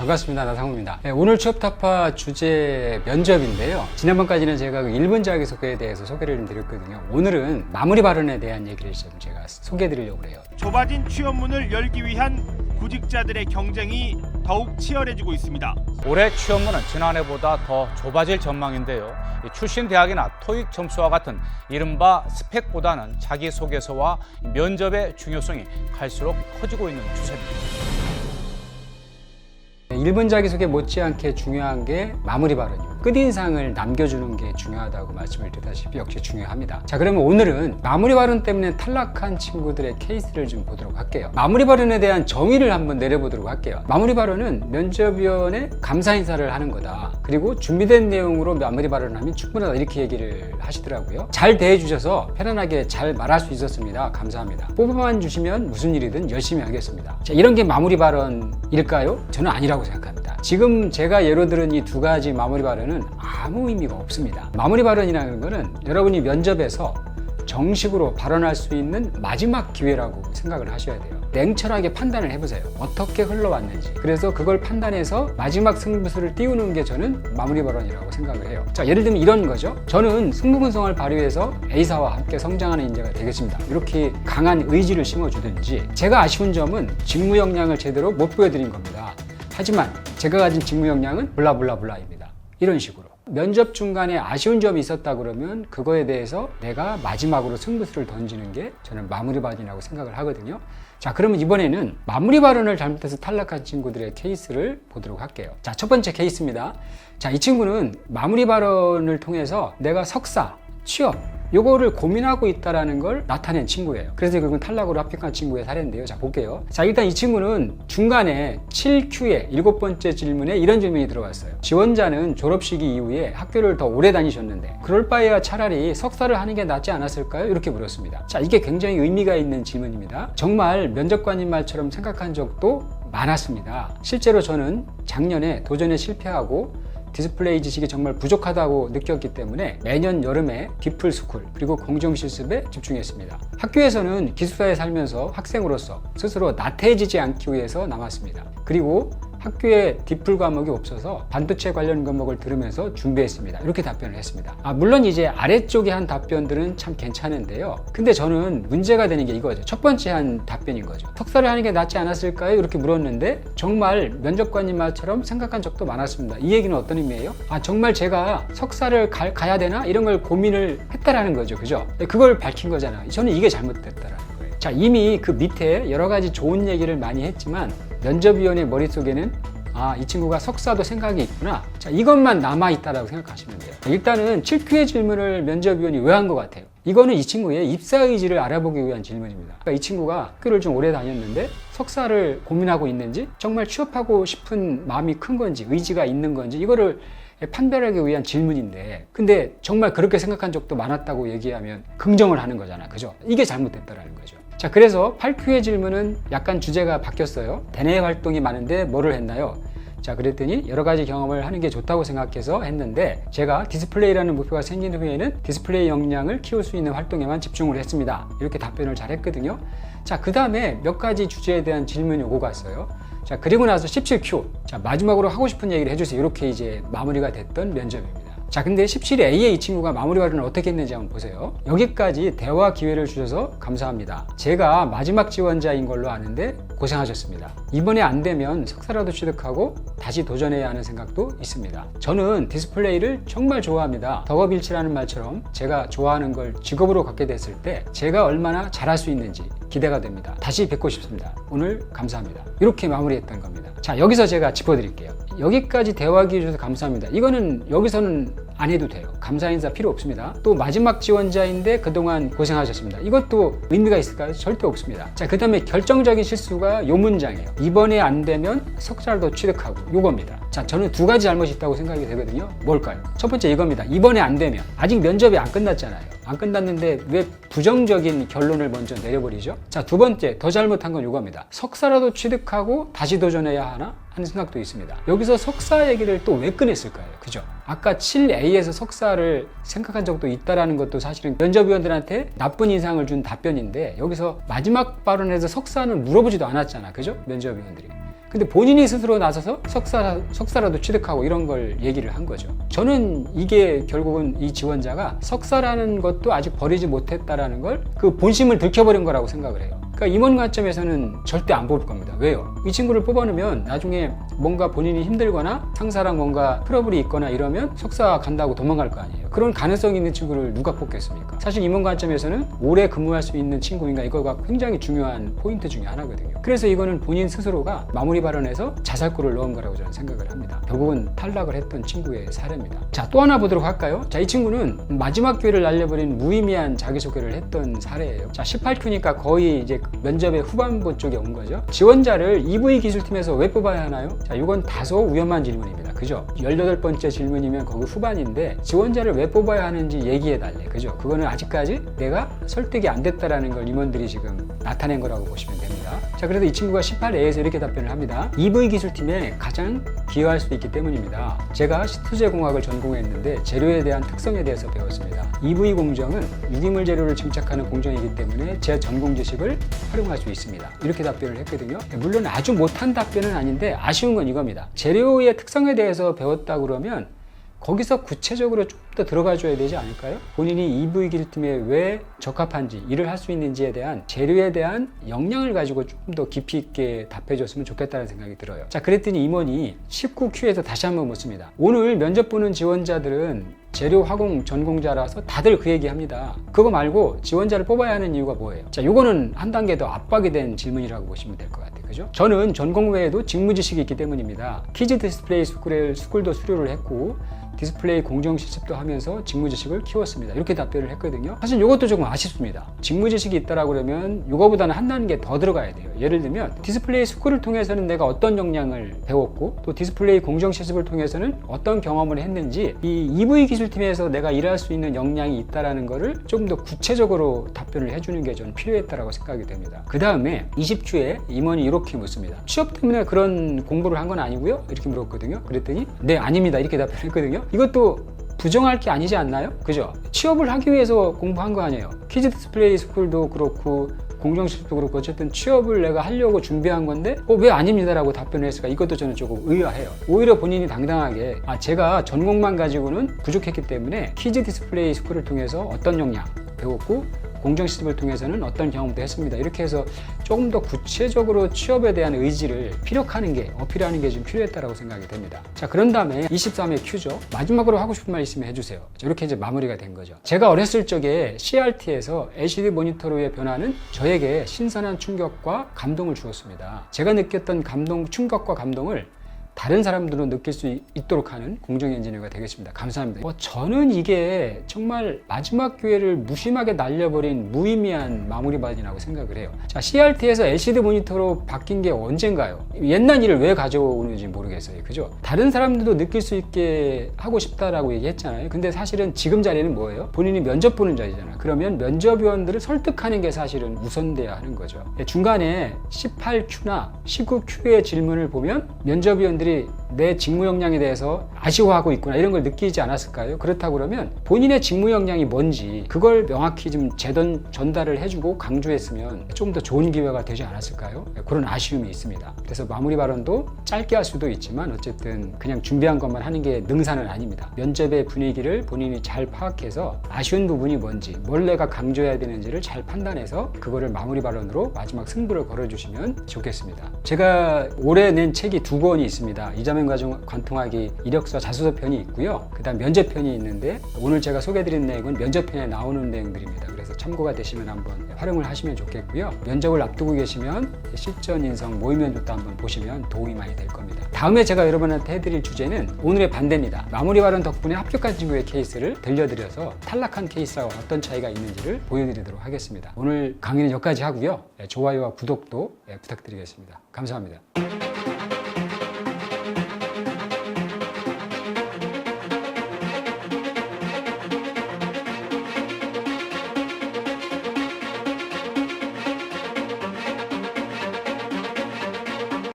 반갑습니다. 나상우입니다. 오늘 취업타파 주제 면접인데요. 지난번까지는 제가 그 1분 자기소개에 대해서 소개를 드렸거든요. 오늘은 마무리 발언에 대한 얘기를 좀 제가 소개해 드리려고 해요. 좁아진 취업문을 열기 위한 구직자들의 경쟁이 더욱 치열해지고 있습니다. 올해 취업문은 지난해보다 더 좁아질 전망인데요. 출신 대학이나 토익 점수와 같은 이른바 스펙보다는 자기소개서와 면접의 중요성이 갈수록 커지고 있는 추세입니다. 1분 자기소개 못지않게 중요한 게 마무리 발언이에요. 끝인상을 남겨주는 게 중요하다고 말씀을 드렸다시피 역시 중요합니다. 자, 그러면 오늘은 마무리 발언 때문에 탈락한 친구들의 케이스를 좀 보도록 할게요. 마무리 발언에 대한 정의를 한번 내려보도록 할게요. 마무리 발언은 면접위원회 감사 인사를 하는 거다. 그리고 준비된 내용으로 마무리 발언을 하면 충분하다. 이렇게 얘기를 하시더라고요. 잘 대해주셔서 편안하게 잘 말할 수 있었습니다. 감사합니다. 뽑아만 주시면 무슨 일이든 열심히 하겠습니다. 자, 이런 게 마무리 발언일까요? 저는 아니라고 생각합니다. 지금 제가 예로 들은 이 두 가지 마무리 발언은 아무 의미가 없습니다. 마무리 발언이라는 것은 여러분이 면접에서 정식으로 발언할 수 있는 마지막 기회라고 생각을 하셔야 돼요. 냉철하게 판단을 해보세요. 어떻게 흘러왔는지. 그래서 그걸 판단해서 마지막 승부수를 띄우는 게 저는 마무리 발언이라고 생각을 해요. 자, 예를 들면 이런 거죠. 저는 승부근성을 발휘해서 A사와 함께 성장하는 인재가 되겠습니다. 이렇게 강한 의지를 심어주든지, 제가 아쉬운 점은 직무 역량을 제대로 못 보여드린 겁니다. 하지만 제가 가진 직무 역량은 블라블라블라입니다. 이런 식으로. 면접 중간에 아쉬운 점이 있었다 그러면 그거에 대해서 내가 마지막으로 승부수를 던지는 게 저는 마무리 발언이라고 생각을 하거든요. 자, 그러면 이번에는 마무리 발언을 잘못해서 탈락한 친구들의 케이스를 보도록 할게요. 자, 첫 번째 케이스입니다. 자, 이 친구는 마무리 발언을 통해서 내가 석사, 취업, 요거를 고민하고 있다라는 걸 나타낸 친구예요. 그래서 결국은 탈락으로 합격한 친구의 사례인데요. 자, 볼게요. 자, 일단 이 친구는 중간에 7Q에 7번째 질문에 이런 질문이 들어왔어요. 지원자는 졸업시기 이후에 학교를 더 오래 다니셨는데 그럴 바에야 차라리 석사를 하는 게 낫지 않았을까요? 이렇게 물었습니다. 자, 이게 굉장히 의미가 있는 질문입니다. 정말 면접관님 말처럼 생각한 적도 많았습니다. 실제로 저는 작년에 도전에 실패하고 디스플레이 지식이 정말 부족하다고 느꼈기 때문에 매년 여름에 디플스쿨 그리고 공정실습에 집중했습니다. 학교에서는 기숙사에 살면서 학생으로서 스스로 나태해지지 않기 위해서 남았습니다. 그리고 학교에 디플 과목이 없어서 반도체 관련 과목을 들으면서 준비했습니다. 이렇게 답변을 했습니다. 물론 이제 아래쪽에 한 답변들은 참 괜찮은데요. 근데 저는 문제가 되는 게 이거죠. 첫 번째 한 답변인 거죠. 석사를 하는 게 낫지 않았을까요? 이렇게 물었는데 정말 면접관님 말처럼 생각한 적도 많았습니다. 이 얘기는 어떤 의미예요? 정말 제가 석사를 가야 되나? 이런 걸 고민을 했다라는 거죠. 그죠? 그걸 밝힌 거잖아요. 저는 이게 잘못됐다라는 거예요. 자, 이미 그 밑에 여러 가지 좋은 얘기를 많이 했지만 면접위원의 머릿속에는 이 친구가 석사도 생각이 있구나. 자, 이것만 남아있다라고 생각하시면 돼요. 일단은 7Q의 질문을 면접위원이 왜 한 것 같아요? 이거는 이 친구의 입사 의지를 알아보기 위한 질문입니다. 그러니까 이 친구가 학교를 좀 오래 다녔는데 석사를 고민하고 있는지, 정말 취업하고 싶은 마음이 큰 건지, 의지가 있는 건지, 이거를 판별하기 위한 질문인데, 근데 정말 그렇게 생각한 적도 많았다고 얘기하면 긍정을 하는 거잖아. 그죠? 이게 잘못됐다라는 거죠. 자, 그래서 8Q의 질문은 약간 주제가 바뀌었어요. 대내 활동이 많은데 뭐를 했나요? 자, 그랬더니 여러 가지 경험을 하는 게 좋다고 생각해서 했는데, 제가 디스플레이라는 목표가 생긴 후에는 디스플레이 역량을 키울 수 있는 활동에만 집중을 했습니다. 이렇게 답변을 잘 했거든요. 자, 그 다음에 몇 가지 주제에 대한 질문이 오고 갔어요. 자, 그리고 나서 17Q. 자, 마지막으로 하고 싶은 얘기를 해주세요. 이렇게 이제 마무리가 됐던 면접입니다. 자, 근데 17A의 이 친구가 마무리 발언을 어떻게 했는지 한번 보세요. 여기까지 대화 기회를 주셔서 감사합니다. 제가 마지막 지원자인 걸로 아는데 고생하셨습니다. 이번에 안 되면 석사라도 취득하고 다시 도전해야 하는 생각도 있습니다. 저는 디스플레이를 정말 좋아합니다. 덕업일치라는 말처럼 제가 좋아하는 걸 직업으로 갖게 됐을 때 제가 얼마나 잘할 수 있는지 기대가 됩니다. 다시 뵙고 싶습니다. 오늘 감사합니다. 이렇게 마무리했던 겁니다. 자, 여기서 제가 짚어드릴게요. 여기까지 대화 기회 주셔서 감사합니다. 이거는 여기서는 안 해도 돼요. 감사 인사 필요 없습니다. 또 마지막 지원자인데 그동안 고생하셨습니다. 이것도 의미가 있을까요? 절대 없습니다. 자, 그 다음에 결정적인 실수가 요 문장이에요. 이번에 안 되면 석사도 취득하고, 요겁니다. 자, 저는 두 가지 잘못이 있다고 생각이 되거든요. 뭘까요? 첫 번째 이겁니다. 이번에 안 되면. 아직 면접이 안 끝났잖아요. 안 끝났는데 왜 부정적인 결론을 먼저 내려버리죠? 자, 두 번째 더 잘못한 건 이겁니다. 석사라도 취득하고 다시 도전해야 하나? 하는 생각도 있습니다. 여기서 석사 얘기를 또 왜 꺼냈을까요? 그죠? 아까 7A에서 석사를 생각한 적도 있다라는 것도 사실은 면접위원들한테 나쁜 인상을 준 답변인데, 여기서 마지막 발언에서 석사는 물어보지도 않았잖아. 그죠? 면접위원들이. 근데 본인이 스스로 나서서 석사라도 취득하고 이런 걸 얘기를 한 거죠. 저는 이게 결국은 이 지원자가 석사라는 것도 아직 버리지 못했다라는 걸 그 본심을 들켜버린 거라고 생각을 해요. 그러니까 임원 관점에서는 절대 안 뽑을 겁니다. 왜요? 이 친구를 뽑아놓으면 나중에 뭔가 본인이 힘들거나 상사랑 뭔가 트러블이 있거나 이러면 석사 간다고 도망갈 거 아니에요. 그런 가능성이 있는 친구를 누가 뽑겠습니까? 사실 임원 관점에서는 오래 근무할 수 있는 친구인가, 이거가 굉장히 중요한 포인트 중에 하나거든요. 그래서 이거는 본인 스스로가 마무리 발언에서 자살골을 넣은 거라고 저는 생각을 합니다. 결국은 탈락을 했던 친구의 사례입니다. 자, 또 하나 보도록 할까요? 자, 이 친구는 마지막 기회를 날려버린 무의미한 자기소개를 했던 사례예요. 자, 18Q니까 거의 이제 면접의 후반부 쪽에 온 거죠. 지원자를 EV 기술팀에서 왜 뽑아야 하나요? 자, 이건 다소 위험한 질문입니다. 그죠? 18번째 질문이면 거기 후반인데 지원자를 왜 뽑아야 하는지 얘기해 달래. 그죠? 그거는 아직까지 내가 설득이 안 됐다라는 걸 임원들이 지금 나타낸 거라고 보시면 됩니다. 자, 그래서 이 친구가 18A에서 이렇게 답변을 합니다. EV 기술팀에 가장 기여할 수 있기 때문입니다. 제가 시투제공학을 전공했는데 재료에 대한 특성에 대해서 배웠습니다. EV 공정은 유기물 재료를 증착하는 공정이기 때문에 제 전공 지식을 활용할 수 있습니다. 이렇게 답변을 했거든요. 물론 아주 못한 답변은 아닌데 아쉬운 건 이겁니다. 재료의 특성에 대해서 배웠다 그러면 거기서 구체적으로 좀 더 들어가 줘야 되지 않을까요? 본인이 EV 기술팀에 왜 적합한지, 일을 할 수 있는지에 대한 재료에 대한 역량을 가지고 좀 더 깊이 있게 답해 줬으면 좋겠다는 생각이 들어요. 자, 그랬더니 임원이 19Q에서 다시 한번 묻습니다. 오늘 면접 보는 지원자들은 재료 화공 전공자라서 다들 그 얘기 합니다. 그거 말고 지원자를 뽑아야 하는 이유가 뭐예요? 자, 요거는 한 단계 더 압박이 된 질문이라고 보시면 될 것 같아요. 그죠? 저는 전공 외에도 직무 지식이 있기 때문입니다. 키즈 디스플레이 스쿨도 수료를 했고 디스플레이 공정 실습도 하면서 직무 지식을 키웠습니다. 이렇게 답변을 했거든요. 사실 이것도 조금 아쉽습니다. 직무 지식이 있다라고 그러면 이거보다는 한 단계 더 들어가야 돼요. 예를 들면 디스플레이 스쿨을 통해서는 내가 어떤 역량을 배웠고 또 디스플레이 공정 실습을 통해서는 어떤 경험을 했는지 이 EV 기술팀에서 내가 일할 수 있는 역량이 있다라는 거를 조금 더 구체적으로 답변을 해주는 게 저는 필요했다라고 생각이 됩니다. 그 다음에 20주에 임원이 이렇게 묻습니다. 취업 때문에 그런 공부를 한 건 아니고요? 이렇게 물었거든요. 그랬더니 네, 아닙니다. 이렇게 답변했거든요. 이것도 부정할 게 아니지 않나요? 그죠? 취업을 하기 위해서 공부한 거 아니에요. 키즈 디스플레이 스쿨도 그렇고 공정실습도 그렇고 어쨌든 취업을 내가 하려고 준비한 건데 왜 아닙니다라고 답변을 했을까? 이것도 저는 조금 의아해요. 오히려 본인이 당당하게 제가 전공만 가지고는 부족했기 때문에 키즈 디스플레이 스쿨을 통해서 어떤 역량 배웠고 공정실습을 통해서는 어떤 경험도 했습니다. 이렇게 해서 조금 더 구체적으로 취업에 대한 의지를 피력하는 게, 어필하는 게 좀 필요했다고 생각이 됩니다. 자, 그런 다음에 23회 Q죠. 마지막으로 하고 싶은 말 있으면 해주세요. 이렇게 이제 마무리가 된 거죠. 제가 어렸을 적에 CRT에서 LCD 모니터로의 변화는 저에게 신선한 충격과 감동을 주었습니다. 제가 느꼈던 충격과 감동을 다른 사람들은 느낄 수 있도록 하는 공정 엔지니어가 되겠습니다. 감사합니다. 저는 이게 정말 마지막 기회를 무심하게 날려버린 무의미한 마무리 발언이라고 생각을 해요. 자, CRT에서 LCD 모니터로 바뀐 게 언젠가요? 옛날 일을 왜 가져오는지 모르겠어요. 그죠? 다른 사람들도 느낄 수 있게 하고 싶다라고 얘기했잖아요. 근데 사실은 지금 자리는 뭐예요? 본인이 면접 보는 자리잖아요. 그러면 면접위원들을 설득하는 게 사실은 우선돼야 하는 거죠. 중간에 18Q나 19Q의 질문을 보면 면접위원들이 내 직무 역량에 대해서 아쉬워하고 있구나 이런 걸 느끼지 않았을까요? 그렇다고 그러면 본인의 직무 역량이 뭔지 그걸 명확히 좀 전달을 해주고 강조했으면 좀 더 좋은 기회가 되지 않았을까요? 그런 아쉬움이 있습니다. 그래서 마무리 발언도 짧게 할 수도 있지만 어쨌든 그냥 준비한 것만 하는 게 능사는 아닙니다. 면접의 분위기를 본인이 잘 파악해서 아쉬운 부분이 뭔지 뭘 내가 강조해야 되는지를 잘 판단해서 그거를 마무리 발언으로 마지막 승부를 걸어주시면 좋겠습니다. 제가 올해 낸 책이 2권이 있습니다. 이자명 과정 관통하기 이력서 자소서 편이 있고요. 그 다음 면접편이 있는데 오늘 제가 소개해드린 내용은 면접편에 나오는 내용들입니다. 그래서 참고가 되시면 한번 활용을 하시면 좋겠고요. 면접을 앞두고 계시면 실전 인성 모의면접도 한번 보시면 도움이 많이 될 겁니다. 다음에 제가 여러분한테 해드릴 주제는 오늘의 반대입니다. 마무리 발언 덕분에 합격한 친구의 케이스를 들려드려서 탈락한 케이스와 어떤 차이가 있는지를 보여드리도록 하겠습니다. 오늘 강의는 여기까지 하고요. 좋아요와 구독도 부탁드리겠습니다. 감사합니다.